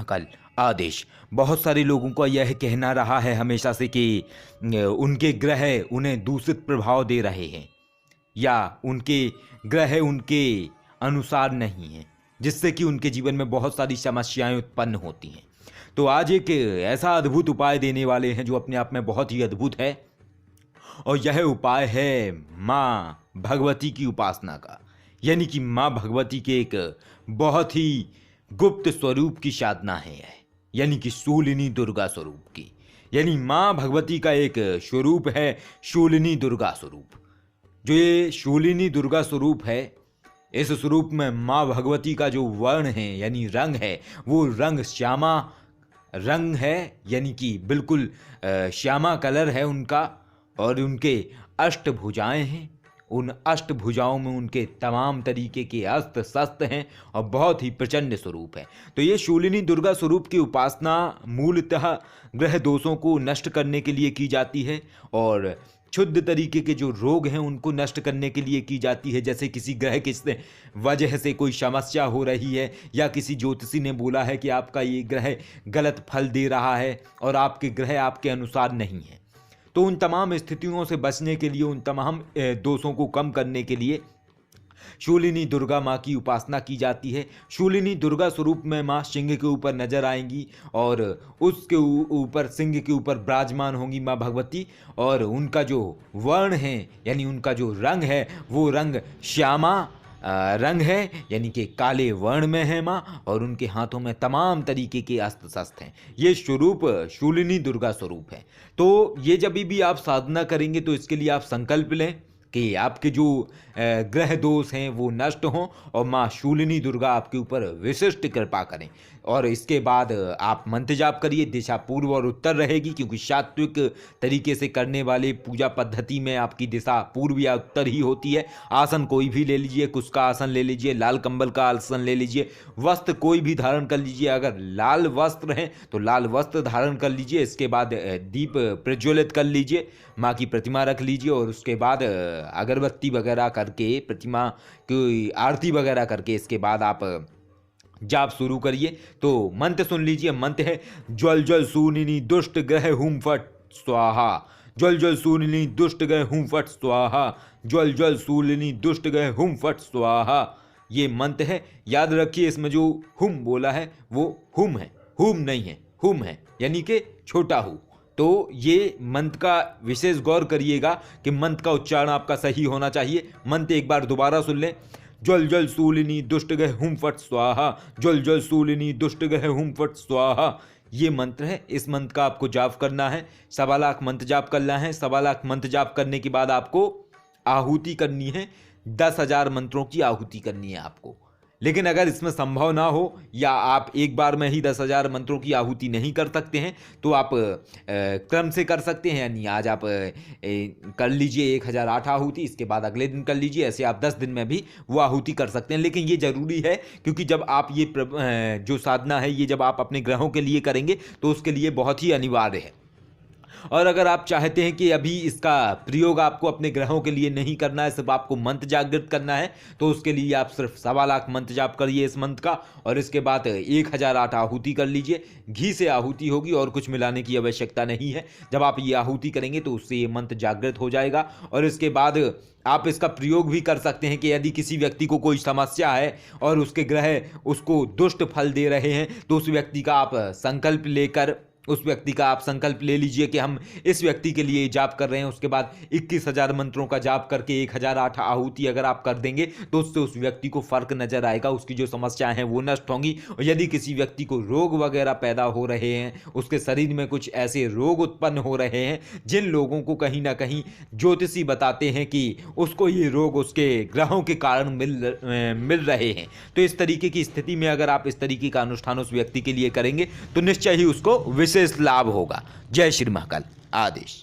महाकाल आदेश। बहुत सारे लोगों का यह कहना रहा है हमेशा से कि उनके ग्रह उन्हें दूषित प्रभाव दे रहे हैं या उनके ग्रह उनके अनुसार नहीं हैं, जिससे कि उनके जीवन में बहुत सारी समस्याएं उत्पन्न होती हैं। तो आज एक ऐसा अद्भुत उपाय देने वाले हैं जो अपने आप में बहुत ही अद्भुत है, और यह उपाय है माँ भगवती की उपासना का, यानी कि माँ भगवती के एक बहुत ही गुप्त स्वरूप की साधना है यह, यानी कि शूलिनी दुर्गा स्वरूप की। यानी माँ भगवती का एक स्वरूप है शूलिनी दुर्गा स्वरूप। जो ये शूलिनी दुर्गा स्वरूप है, इस स्वरूप में माँ भगवती का जो वर्ण है यानी रंग है, वो रंग श्यामा रंग है, यानी कि बिल्कुल श्यामा कलर है उनका। और उनके अष्टभुजाएं हैं, उन अष्टभुजाओं में उनके तमाम तरीके के अस्त्र शस्त्र हैं और बहुत ही प्रचंड स्वरूप है। तो ये शूलिनी दुर्गा स्वरूप की उपासना मूलतः ग्रह दोषों को नष्ट करने के लिए की जाती है और क्षुद्र तरीके के जो रोग हैं उनको नष्ट करने के लिए की जाती है। जैसे किसी ग्रह किस वजह से कोई समस्या हो रही है या किसी ज्योतिषी ने बोला है कि आपका ये ग्रह गलत फल दे रहा है और आपके ग्रह आपके अनुसार नहीं है, तो उन तमाम स्थितियों से बचने के लिए, उन तमाम दोषों को कम करने के लिए शूलिनी दुर्गा माँ की उपासना की जाती है। शूलिनी दुर्गा स्वरूप में माँ सिंह के ऊपर नजर आएंगी और उसके ऊपर सिंह के ऊपर विराजमान होंगी माँ भगवती, और उनका जो वर्ण है यानी उनका जो रंग है वो रंग श्यामा रंग है, यानी कि काले वर्ण में है माँ, और उनके हाथों में तमाम तरीके के अस्त्र शस्त्र हैं। ये स्वरूप शूलिनी दुर्गा स्वरूप है। तो ये जब भी आप साधना करेंगे तो इसके लिए आप संकल्प लें कि आपके जो ग्रह दोष हैं वो नष्ट हों और माँ शूलिनी दुर्गा आपके ऊपर विशिष्ट कृपा करें। और इसके बाद आप मंत्र जाप करिए। दिशा पूर्व और उत्तर रहेगी, क्योंकि सात्विक तरीके से करने वाले पूजा पद्धति में आपकी दिशा पूर्व या उत्तर ही होती है। आसन कोई भी ले लीजिए, कुश का आसन ले लीजिए, लाल कंबल का आसन ले लीजिए, वस्त्र कोई भी धारण कर लीजिए। अगर लाल वस्त्र हैं तो लाल वस्त्र धारण कर लीजिए। इसके बाद दीप प्रज्वलित कर लीजिए, माँ की प्रतिमा रख लीजिए, और उसके बाद अगरबत्ती वगैरह करके प्रतिमा की आरती वगैरह करके इसके बाद आप जाप शुरू करिए। तो मंत्र सुन लीजिए। मंत्र है ज्वल ज्वल शूलिनी दुष्ट ग्रह हुम फट स्वाहा, ज्वल ज्वल शूलिनी दुष्ट ग्रह हुम फट स्वाहा, ज्वल ज्वल शूलिनी दुष्ट ग्रह हुम फट स्वाहा। ये मंत्र है, याद रखिए। इसमें जो हुम बोला है वो हुम है, हुम नहीं है, हुम है, यानी कि छोटा हु। तो ये मंत्र का विशेष गौर करिएगा कि मंत्र का उच्चारण आपका सही होना चाहिए। मंत्र एक बार दोबारा सुन लें। ज्वल ज्वल शूलिनी दुष्ट ग्रह हुम फट स्वाहा, ज्वल ज्वल शूलिनी दुष्ट ग्रह हुम फट स्वाहा। ये मंत्र है। इस मंत्र का आपको जाप करना है। 1.25 लाख मंत्र जाप करना है। 1.25 लाख मंत्र जाप करने के बाद आपको आहुति करनी है। 10,000 मंत्रों की आहुति करनी है आपको। लेकिन अगर इसमें संभव ना हो या आप एक बार में ही 10,000 मंत्रों की आहुति नहीं कर सकते हैं तो आप क्रम से कर सकते हैं। यानी आज आप कर लीजिए 1008 आहुति, इसके बाद अगले दिन कर लीजिए। ऐसे आप 10 दिन में भी वो आहुति कर सकते हैं। लेकिन ये जरूरी है, क्योंकि जब आप ये जो साधना है ये जब आप अपने ग्रहों के लिए करेंगे तो उसके लिए बहुत ही अनिवार्य है। और अगर आप चाहते हैं कि अभी इसका प्रयोग आपको अपने ग्रहों के लिए नहीं करना है, सिर्फ आपको मंत्र जागृत करना है, तो उसके लिए आप सिर्फ 1.25 लाख मंत्र जाप करिए इस मंत्र का, और इसके बाद 1008 आहुति कर लीजिए। घी से आहुति होगी और कुछ मिलाने की आवश्यकता नहीं है। जब आप ये आहुति करेंगे तो उससे ये मंत्र जागृत हो जाएगा। और इसके बाद आप इसका प्रयोग भी कर सकते हैं कि यदि किसी व्यक्ति को कोई समस्या है और उसके ग्रह उसको दुष्ट फल दे रहे हैं, तो उस व्यक्ति का आप संकल्प लेकर उस व्यक्ति का आप संकल्प ले लीजिए कि हम इस व्यक्ति के लिए जाप कर रहे हैं। उसके बाद 21,000 मंत्रों का जाप करके 1008 आहुति अगर आप कर देंगे तो उससे उस व्यक्ति को फर्क नजर आएगा, उसकी जो समस्याएं हैं वो नष्ट होंगी। और यदि किसी व्यक्ति को रोग वगैरह पैदा हो रहे हैं, उसके शरीर में कुछ ऐसे रोग उत्पन्न हो रहे हैं जिन लोगों को कहीं ना कहीं ज्योतिषी बताते हैं कि उसको ये रोग उसके ग्रहों के कारण मिल रहे हैं, तो इस तरीके की स्थिति में अगर आप इस तरीके का अनुष्ठान उस व्यक्ति के लिए करेंगे तो निश्चय ही उसको विशेष लाभ होगा। जय श्री महाकाल आदेश।